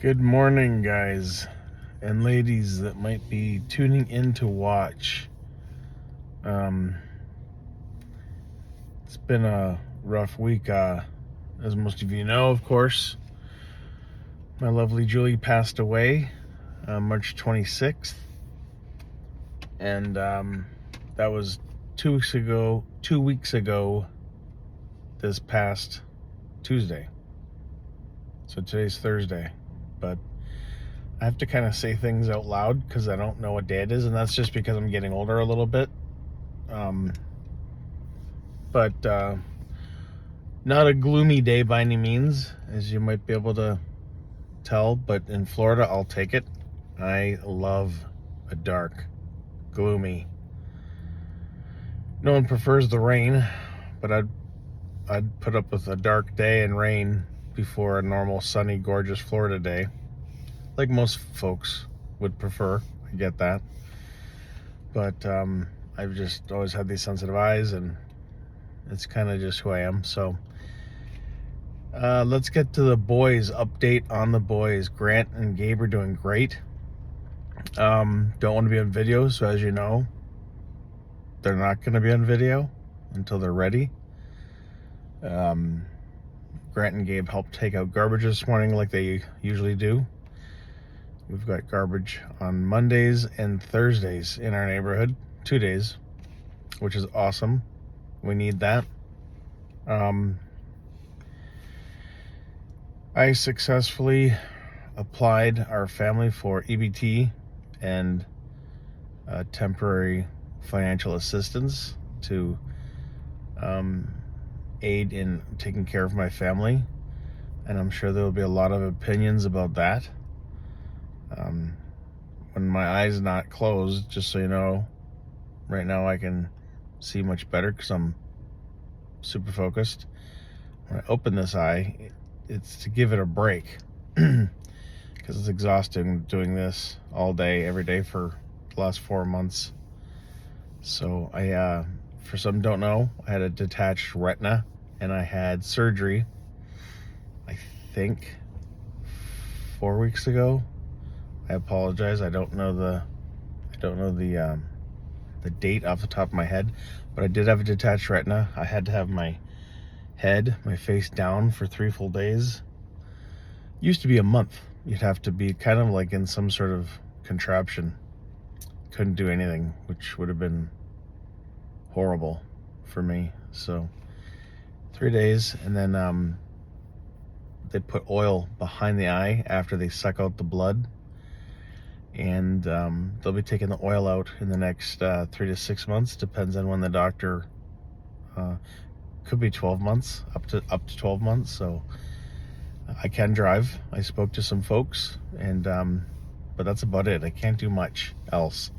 Good morning, guys and ladies that might be tuning in to watch. Um, it's been a rough week, as most of you know, of course. My lovely Julie passed away March 26th, and that was 2 weeks ago. 2 weeks ago, this past Tuesday. So today's Thursday, but I have to kind of say things out loud because I don't know what day it is, and that's just because I'm getting older a little bit. But not a gloomy day by any means, as you might be able to tell, but in Florida, I'll take it. I love a dark, gloomy. No one prefers the rain, but I'd put up with a dark day and rain before a normal, sunny, gorgeous Florida day, like most folks would prefer. I get that. But I've just always had these sensitive eyes, and it's kind of just who I am. So let's get to the boys. Update on the boys. Grant and Gabe are doing great. Don't want to be on video, so as you know, they're not going to be on video until they're ready. Grant and Gabe helped take out garbage this morning like they usually do. We've got garbage on Mondays and Thursdays in our neighborhood, 2 days, which is awesome. We need that. I successfully applied our family for EBT and temporary financial assistance to aid in taking care of my family, and I'm sure there will be a lot of opinions about that. When my eyes not closed, just so you know, right now I can see much better because I'm super focused. When I open this eye, it's to give it a break because it's exhausting doing this all day, every day for the last 4 months. So I, for some don't know, I had a detached retina, and I had surgery, I think 4 weeks ago. I apologize. I don't know the date off the top of my head, but I did have a detached retina. I had to have my face down for 3 full days. Used to be a month. You'd have to be kind of like in some sort of contraption. Couldn't do anything, which would have been horrible for me. So 3 days, and then they put oil behind the eye after they suck out the blood, and they'll be taking the oil out in the next 3 to 6 months. Depends on when the doctor. Could be 12 months, up to 12 months. So I can drive. I spoke to some folks, and but that's about it. I can't do much else.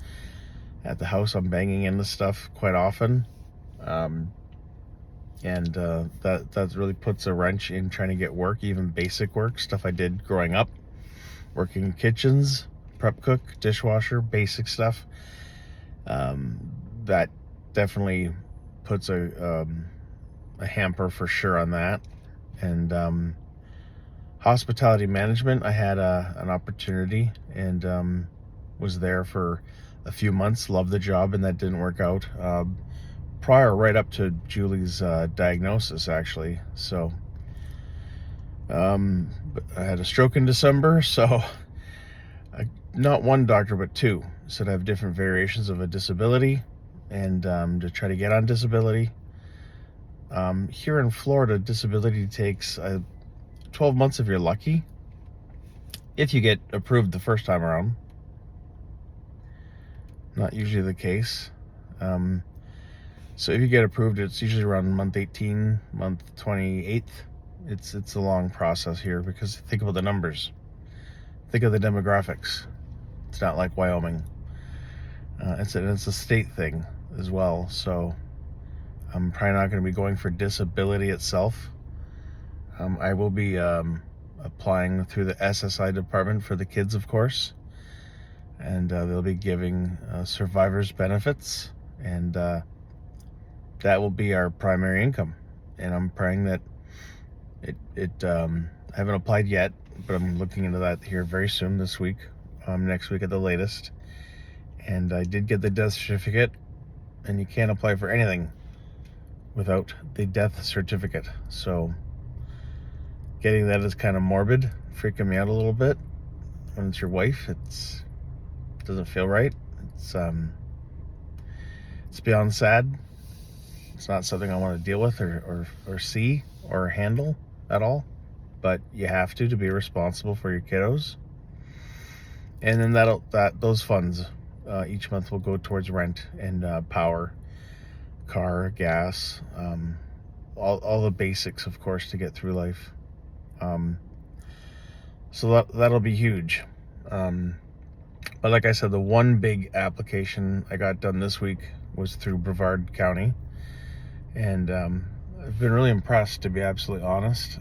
At the house, I'm banging into stuff quite often, and that really puts a wrench in trying to get work, even basic work, stuff I did growing up, working in kitchens, prep cook, dishwasher, basic stuff. That definitely puts a hamper for sure on that. And hospitality management, I had an opportunity, and was there for a few months. Loved the job, and that didn't work out. Right up to Julie's diagnosis, actually. So but I had a stroke in December, so not one doctor but two said I have different variations of a disability, and to try to get on disability. Here in Florida, disability takes 12 months if you're lucky, if you get approved the first time around. Not usually the case. So if you get approved, it's usually around month 18, month 28th. It's a long process here, because think about the numbers. Think of the demographics. It's not like Wyoming. It's a state thing as well. So I'm probably not going to be going for disability itself. I will be applying through the SSI department for the kids, of course. And they'll be giving survivors benefits, and that will be our primary income. And I'm praying that it I haven't applied yet, but I'm looking into that here very soon this week, next week at the latest. And I did get the death certificate, and you can't apply for anything without the death certificate. So getting that is kind of morbid, freaking me out a little bit. When it's your wife, it doesn't feel right. It's beyond sad. It's not something I want to deal with or see or handle at all. But you have to be responsible for your kiddos. And then those funds each month will go towards rent and power, car, gas, all the basics, of course, to get through life. So that'll be huge. But like I said, the one big application I got done this week was through Brevard County. And I've been really impressed, to be absolutely honest.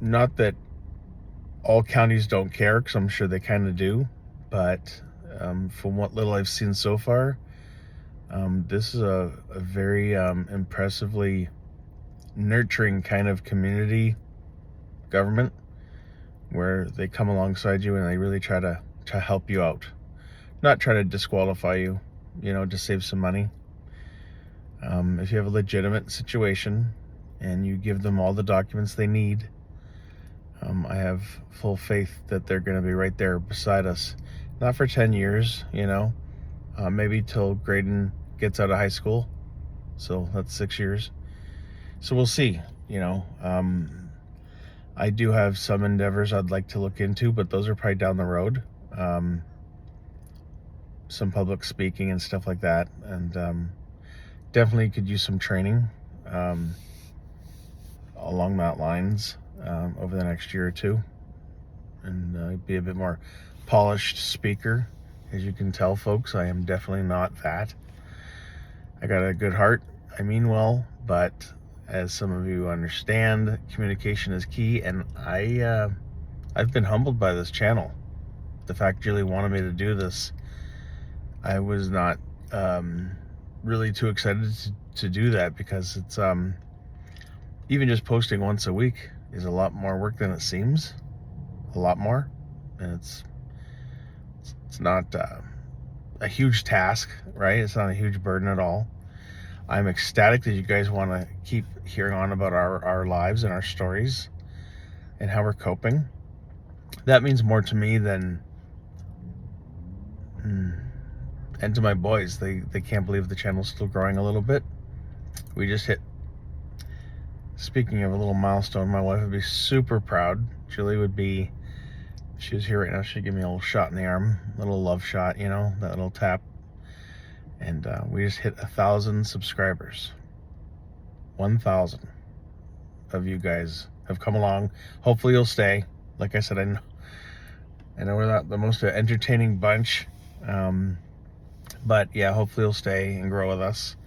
Not that all counties don't care, because I'm sure they kind of do. But from what little I've seen so far, this is a very impressively nurturing kind of community government, where they come alongside you and they really try to help you out, not try to disqualify you, to save some money. If you have a legitimate situation and you give them all the documents they need, I have full faith that they're going to be right there beside us, not for 10 years, maybe till Graydon gets out of high school. So that's 6 years. So we'll see, I do have some endeavors I'd like to look into, but those are probably down the road. Some public speaking and stuff like that. And definitely could use some training along that lines over the next year or two. And be a bit more polished speaker. As you can tell, folks, I am definitely not that. I got a good heart. I mean well, but as some of you understand, communication is key, and I've been humbled by this channel. The fact Julie wanted me to do this, I was not really too excited to do that, because it's even just posting once a week is a lot more work than it seems. A lot more. And it's not a huge task, right? It's not a huge burden at all. I'm ecstatic that you guys want to keep hearing on about our lives and our stories and how we're coping. That means more to me than and to my boys. They can't believe the channel's still growing a little bit. We just hit, speaking of a little milestone, my wife would be super proud. Julie would be, if she was here right now, she'd give me a little shot in the arm, a little love shot, that little tap. And we just hit 1,000 subscribers. 1,000 of you guys have come along. Hopefully you'll stay. Like I said, I know we're not the most entertaining bunch, but yeah, hopefully you'll stay and grow with us.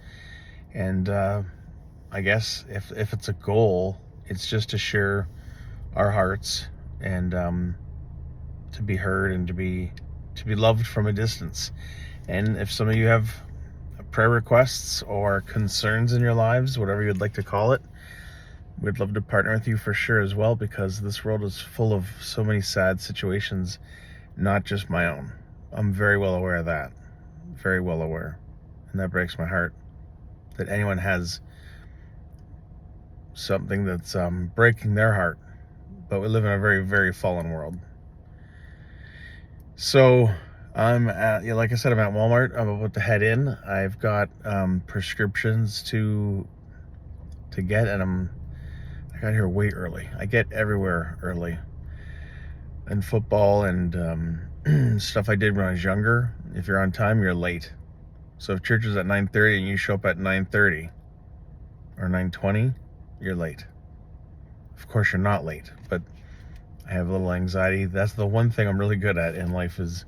And I guess if it's a goal, it's just to share our hearts and to be heard and to be loved from a distance. And if some of you have prayer requests or concerns in your lives, whatever you'd like to call it, we'd love to partner with you for sure as well, because this world is full of so many sad situations, not just my own. I'm very well aware of that. Very well aware. And that breaks my heart that anyone has something that's breaking their heart. But we live in a very, very fallen world. So like I said, I'm at Walmart. I'm about to head in. I've got prescriptions to get, and I got here way early. I get everywhere early. And football and stuff I did when I was younger. If you're on time, you're late. So if church is at 9:30 and you show up at 9:30 or 9:20, you're late. Of course, you're not late, but I have a little anxiety. That's the one thing I'm really good at in life is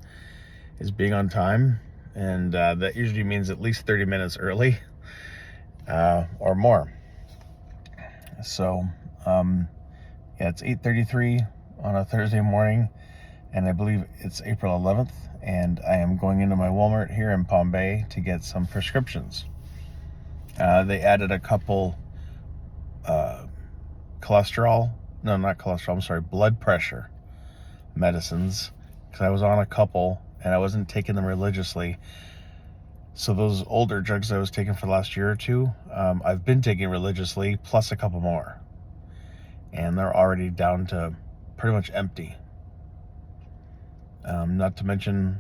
being on time, and that usually means at least 30 minutes early or more. So yeah, it's 8:33 on a Thursday morning, and I believe it's April 11th, and I am going into my Walmart here in Palm Bay to get some prescriptions. They added a couple cholesterol. No, not cholesterol. I'm sorry, blood pressure medicines, because I was on a couple and I wasn't taking them religiously. So those older drugs I was taking for the last year or two, I've been taking religiously, plus a couple more. And they're already down to pretty much empty. Not to mention,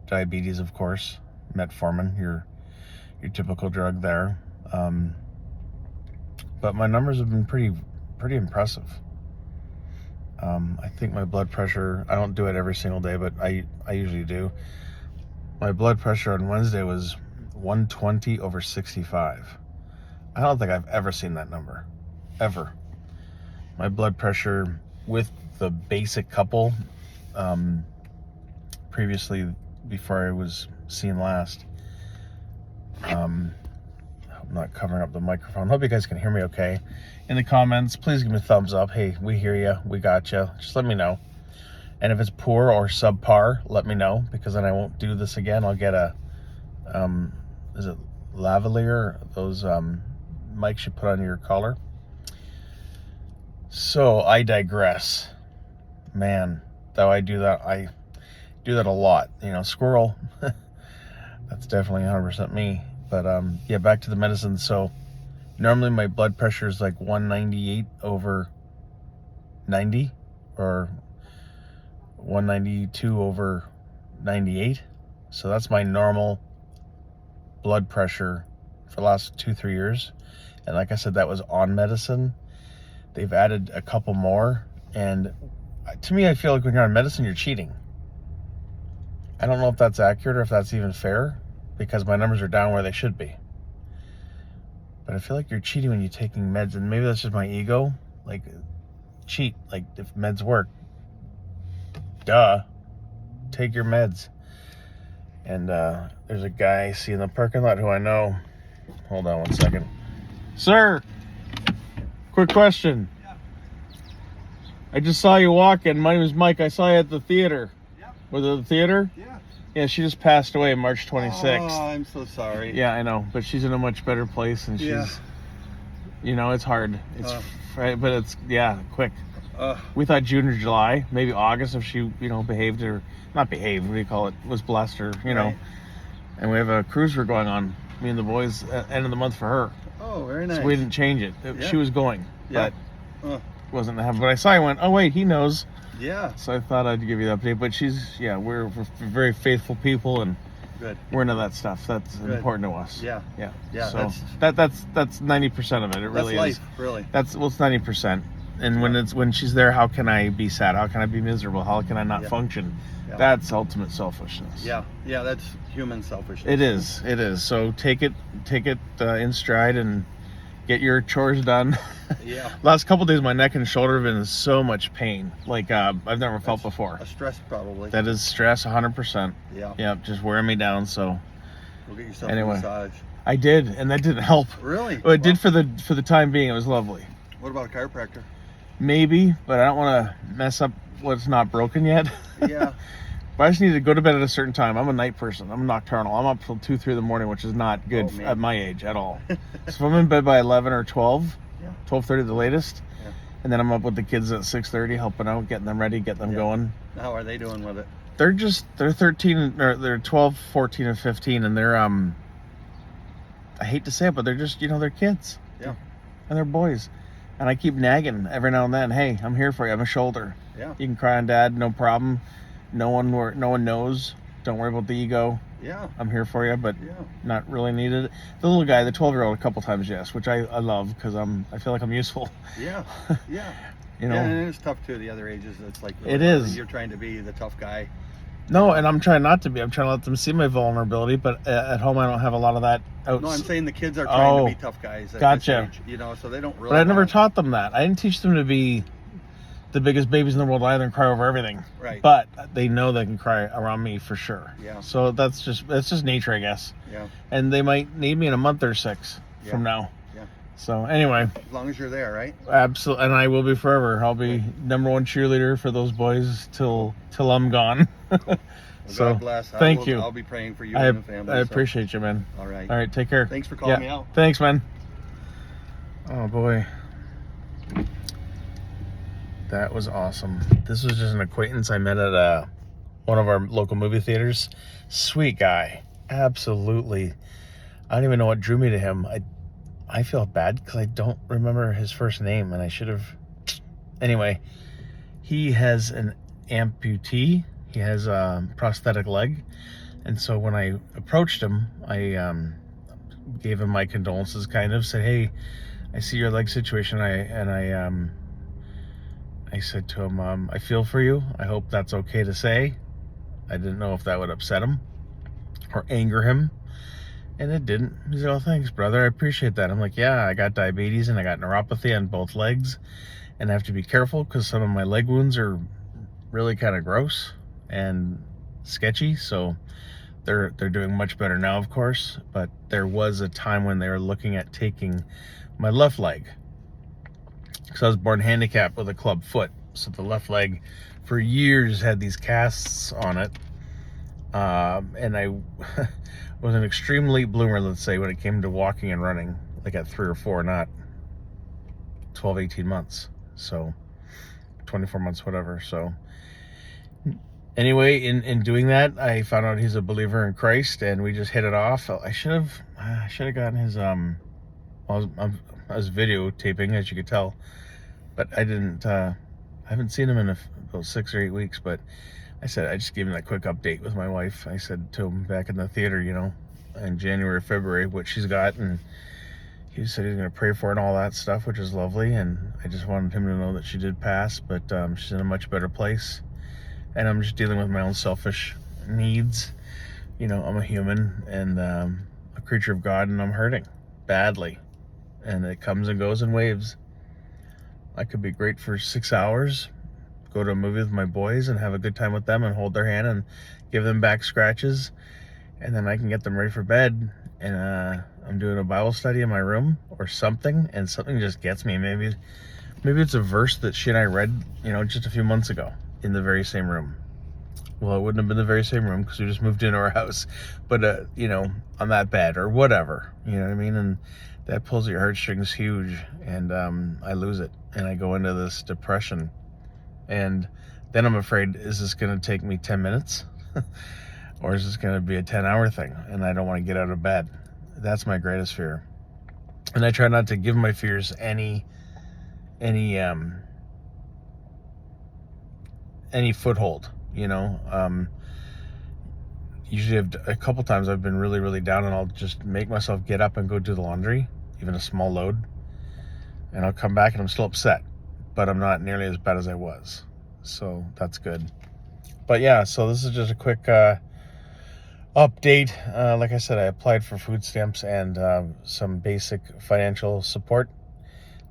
diabetes, of course, metformin, your typical drug there. But my numbers have been pretty impressive. I think my blood pressure, I don't do it every single day, but I usually do. My blood pressure on Wednesday was 120/65. I don't think I've ever seen that number, ever. My blood pressure with the basic couple, previously, before I was seen last, I'm not covering up the microphone. Hope you guys can hear me okay. In the comments, please give me a thumbs up. Hey, we hear you. We got you. Just let me know. And if it's poor or subpar, let me know, because then I won't do this again. I'll get a, is it lavalier? Those mics you put on your collar. So I digress. Man, though I do that a lot. Squirrel. That's definitely 100% me. But yeah, back to the medicine. So normally my blood pressure is like 198/90 or 192/98. So that's my normal blood pressure for the last 2-3 years. And like I said, that was on medicine. They've added a couple more. And to me, I feel like when you're on medicine, you're cheating. I don't know if that's accurate or if that's even fair, because my numbers are down where they should be. But I feel like you're cheating when you're taking meds, and maybe that's just my ego. Like, cheat. Like, if meds work, duh, take your meds. And there's a guy I see in the parking lot who I know. Hold on one second. Sir, quick question. Yeah. I just saw you walking. My name is Mike. I saw you at the theater. Yep. Was it the theater? Yeah. Yeah, she just passed away March 26th. Oh, I'm so sorry. Yeah, I know, but she's in a much better place, and she's, it's hard. It's right, but it's quick. We thought June or July, maybe August, if she, behaved or not behaved. What do you call it? Was blessed, or Right. And we have a cruise we're going on. Me and the boys, end of the month for her. Oh, very nice. So we didn't change it. She was going, Yeah. but wasn't happening. But I saw you went. Oh wait, he knows. Yeah. So I thought I'd give you the update. But we're very faithful people, and Good. we're into that stuff. That's Good. important to us. Yeah. Yeah. Yeah. So that's 90% of it. It really that's is. life, really. It's 90%. And when she's there, how can I be sad? How can I be miserable? How can I not function? Yeah. That's ultimate selfishness. Yeah. Yeah. That's human selfishness. It is. It is. So take it in stride and get your chores done. Yeah. Last couple of days, my neck and shoulder have been in so much pain, like I've never felt before. A stress, probably. That is stress, 100%. Yeah. Yeah, just wearing me down. So Go get yourself Anyway. a massage. I did, and that didn't help. Really? Well, it did for the time being. It was lovely. What about a chiropractor? Maybe, but I don't want to mess up what's not broken yet. Yeah. But I just need to go to bed at a certain time. I'm a night person. I'm nocturnal. I'm up till 2-3 in the morning, which is not good Oh, man. at my age at all. So if I'm in bed by 11 or 12, Yeah. 12:30 the latest, Yeah. and then I'm up with the kids at 6:30, helping out, getting them ready, getting them going. How are they doing with it? They're 13, or they're 12, 14, and 15, and they're I hate to say it, but they're just they're kids. Yeah. And they're boys. And I keep nagging every now and then, hey, I'm here for you. I'm a shoulder. Yeah. You can cry on Dad, no problem. No one knows. Don't worry about the ego. Yeah. I'm here for you, but Yeah. not really needed. The little guy, the 12-year-old, a couple times, yes, which I love, because I feel like I'm useful. Yeah. Yeah. You know. Yeah, and it's tough too. The other ages, it's like It is. You're trying to be the tough guy. No, and I'm trying not to be. I'm trying to let them see my vulnerability, but at home I don't have a lot of that. No, I'm saying the kids are trying to be tough guys at Gotcha. this age, so they don't really. But I never know. taught them that. I didn't teach them to be the biggest babies in the world either and cry over everything. Right. But they know they can cry around me for sure. Yeah. So that's just nature, I guess. Yeah. And they might need me in a month or 6 from now. Yeah. So anyway, As long as you're there, right? absolutely, and I will be forever. I'll be #1 cheerleader for those boys till I'm gone. Well, So, God bless. thank you. I'll be praying for you I and the family. I so- appreciate you, man. All right. All right, take care. Thanks for calling me out. Thanks, man. Oh boy. That was awesome. This was just an acquaintance I met at one of our local movie theaters. Sweet guy. Absolutely. I don't even know what drew me to him. I feel bad because I don't remember his first name, and I should have. Anyway, he has an amputee. He has a prosthetic leg. And so when I approached him, I gave him my condolences, kind of said, "Hey, I see your leg situation." I said to him, "I feel for you. I hope that's okay to say." I didn't know if that would upset him or anger him. And it didn't. He said, "Oh, thanks, brother. I appreciate that." I'm like, "Yeah, I got diabetes and I got neuropathy on both legs. And I have to be careful because some of my leg wounds are really kind of gross and sketchy." So they're doing much better now, of course. But there was a time when they were looking at taking my left leg. Because I was born handicapped with a club foot. So the left leg for years had these casts on it. And I was an extreme late bloomer, let's say, when it came to walking and running, like at 3 or 4, not 12, 18 months. So 24 months, whatever. So anyway, in doing that, I found out he's a believer in Christ, and we just hit it off. I should have gotten his I was videotaping, as you could tell, but I didn't. I haven't seen him in about 6 or 8 weeks, but I said I just gave him that quick update with my wife. I said to him back in the theater, in January, February, what she's got, and he said he's going to pray for it and all that stuff, which is lovely. And I just wanted him to know that she did pass, but she's in a much better place. And I'm just dealing with my own selfish needs. I'm a human and a creature of God, and I'm hurting badly. And it comes and goes in waves. I could be great for 6 hours, go to a movie with my boys and have a good time with them and hold their hand and give them back scratches. And then I can get them ready for bed. And I'm doing a Bible study in my room or something, and something just gets me. Maybe it's a verse that she and I read, just a few months ago in the very same room. Well, it wouldn't have been the very same room because we just moved into our house, but on that bed or whatever, you know what I mean? And that pulls your heartstrings huge, and I lose it, and I go into this depression. And then I'm afraid, is this going to take me 10 minutes? Or is this going to be a 10-hour thing? And I don't want to get out of bed. That's my greatest fear. And I try not to give my fears any foothold, usually a couple times I've been really, really down, and I'll just make myself get up and go do the laundry, even a small load. And I'll come back and I'm still upset, but I'm not nearly as bad as I was. So that's good. But yeah, so this is just a quick update. Like I said, I applied for food stamps and some basic financial support.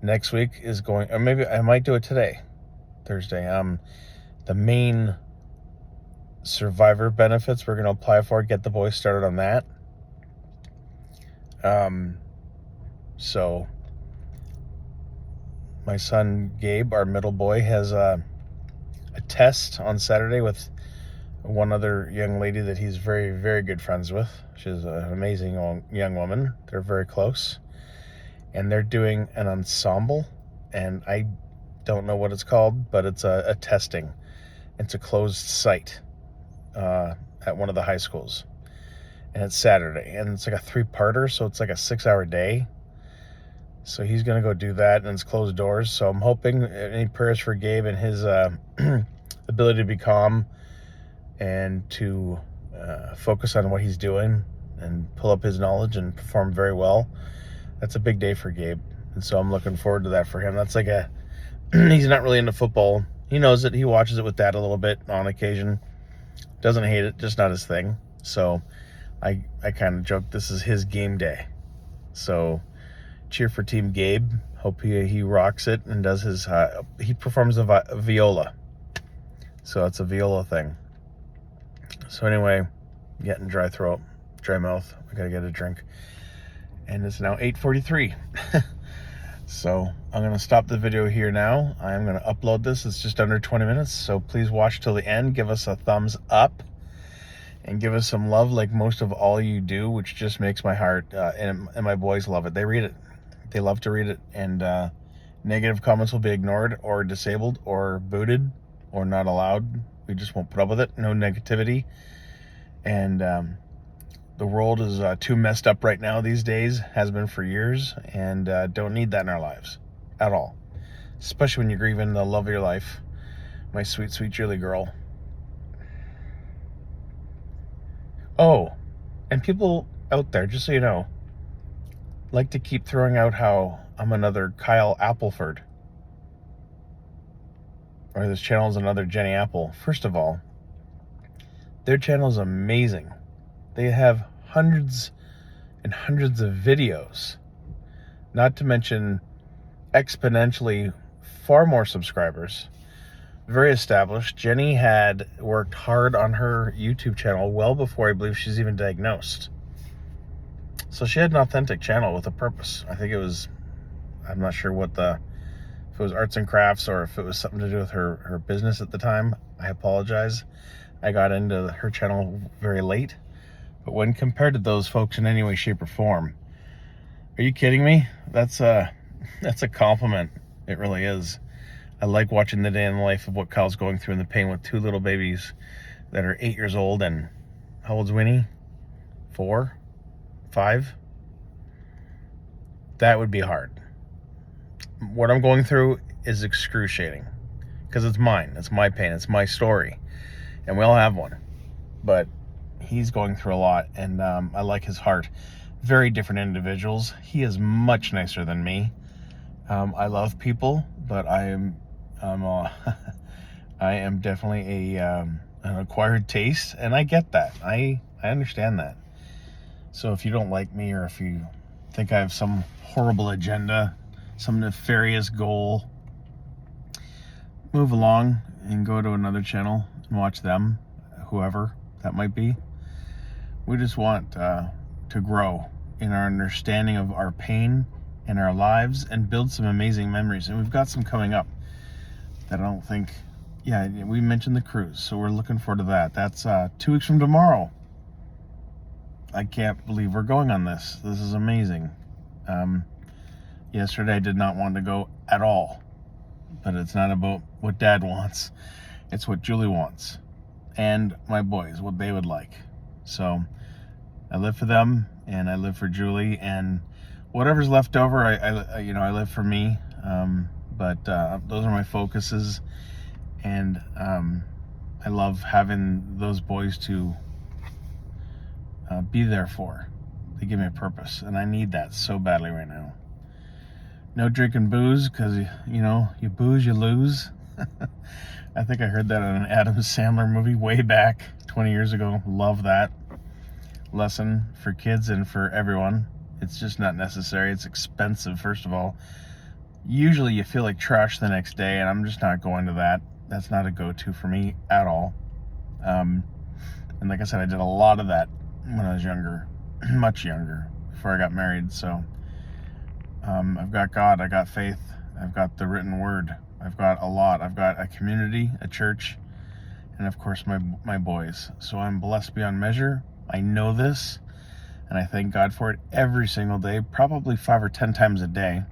Next week is going, or maybe I might do it today, Thursday. The main survivor benefits we're going to apply for, get the boys started on that. So my son Gabe, our middle boy, has a test on Saturday with one other young lady that he's very, very good friends with. She's an amazing young woman. They're very close. And they're doing an ensemble, and I don't know what it's called, but it's a testing. It's a closed site at one of the high schools. And it's Saturday, and it's like a 3-parter, so it's like a 6-hour day. So he's going to go do that, and it's closed doors. So I'm hoping, any prayers for Gabe and his ability to be calm and to focus on what he's doing and pull up his knowledge and perform very well. That's a big day for Gabe, and so I'm looking forward to that for him. That's like he's not really into football. He knows it. He watches it with Dad a little bit on occasion. Doesn't hate it, just not his thing. So I kind of joke this is his game day. So cheer for Team Gabe. Hope he rocks it and does his. He performs a viola. So it's a viola thing. So anyway, getting dry throat, dry mouth. I gotta get a drink. And it's now 8:43. So I'm going to stop the video here now. I'm going to upload this. It's just under 20 minutes. So please watch till the end. Give us a thumbs up and give us some love, like most of all you do, which just makes my heart, and my boys love it. They read it. They love to read it. And Negative comments will be ignored or disabled or booted or not allowed. We just won't put up with it. No negativity. And the world is too messed up right now these days, has been for years, and don't need that in our lives at all. Especially when you're grieving the love of your life, my sweet, sweet Julie girl. Oh, and people out there, just so you know, like to keep throwing out how I'm another Kyle Appleford, or this channel is another Jenny Apple. First of all, their channel is amazing. They have hundreds and hundreds of videos, not to mention exponentially far more subscribers. Very established. Jenny had worked hard on her YouTube channel well before I believe she's even diagnosed. So she had an authentic channel with a purpose. I think it was, I'm not sure if it was arts and crafts or if it was something to do with her business at the time. I apologize. I got into her channel very late. But when compared to those folks in any way, shape, or form, are you kidding me? That's a compliment. It really is. I like watching the day in the life of what Kyle's going through and the pain with two little babies that are 8 years old. And how old's Winnie? 4? 5? That would be hard. What I'm going through is excruciating because it's mine. It's my pain. It's my story. And we all have one. But he's going through a lot, and I like his heart. Very different individuals. He is much nicer than me. I love people, but I am definitely an acquired taste, and I get that. I understand that. So if you don't like me, or if you think I have some horrible agenda, some nefarious goal, move along and go to another channel and watch them, whoever that might be. We just want to grow in our understanding of our pain and our lives and build some amazing memories. And we've got some coming up that I don't think, we mentioned the cruise, so we're looking forward to that. That's 2 weeks from tomorrow. I can't believe we're going on this. This is amazing. Yesterday I did not want to go at all, but it's not about what Dad wants. It's what Julie wants and my boys, what they would like. So I live for them, and I live for Julie, and whatever's left over, I live for me. But those are my focuses, and I love having those boys to be there for. They give me a purpose, and I need that so badly right now. No drinking booze, because you booze, you lose. I think I heard that in an Adam Sandler movie way back 20 years ago. Love that lesson for kids and for everyone. It's just not necessary. It's expensive, first of all. Usually you feel like trash the next day, and I'm just not going to that. That's not a go-to for me at all. And like I said, I did a lot of that when I was younger, much younger, before I got married. So I've got God, I got faith, I've got the written word, I've got a lot. I've got a community, a church, and of course my boys. So I'm blessed beyond measure. I know this, and I thank God for it every single day, probably 5 or 10 times a day.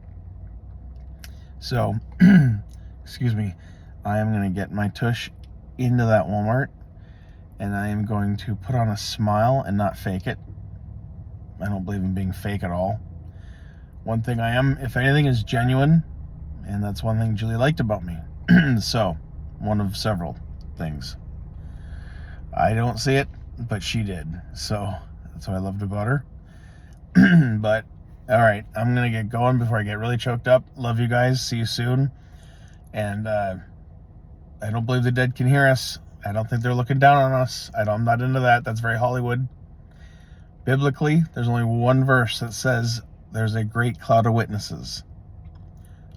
So, excuse me, I am going to get my tush into that Walmart, and I am going to put on a smile and not fake it. I don't believe in being fake at all. One thing I am, if anything, is genuine, and that's one thing Julie liked about me. So, one of several things. I don't see it, but she did. So, that's what I loved about her. But, all right, I'm going to get going before I get really choked up. Love you guys. See you soon. And I don't believe the dead can hear us. I don't think they're looking down on us. I'm not into that. That's very Hollywood. Biblically, there's only one verse that says there's a great cloud of witnesses.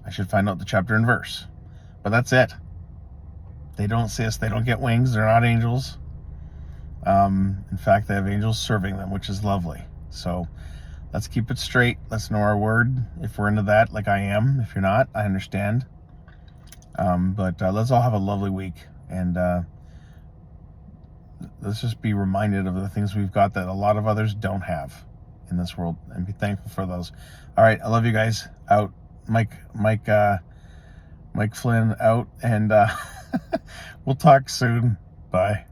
I should find out the chapter and verse. But that's it. They don't see us. They don't get wings. They're not angels. In fact, they have angels serving them, which is lovely. So let's keep it straight. Let's know our word. If we're into that, like I am. If you're not, I understand. But let's all have a lovely week. And let's just be reminded of the things we've got that a lot of others don't have in this world, and be thankful for those. All right. I love you guys. Out. Mike Flynn out, and we'll talk soon. Bye.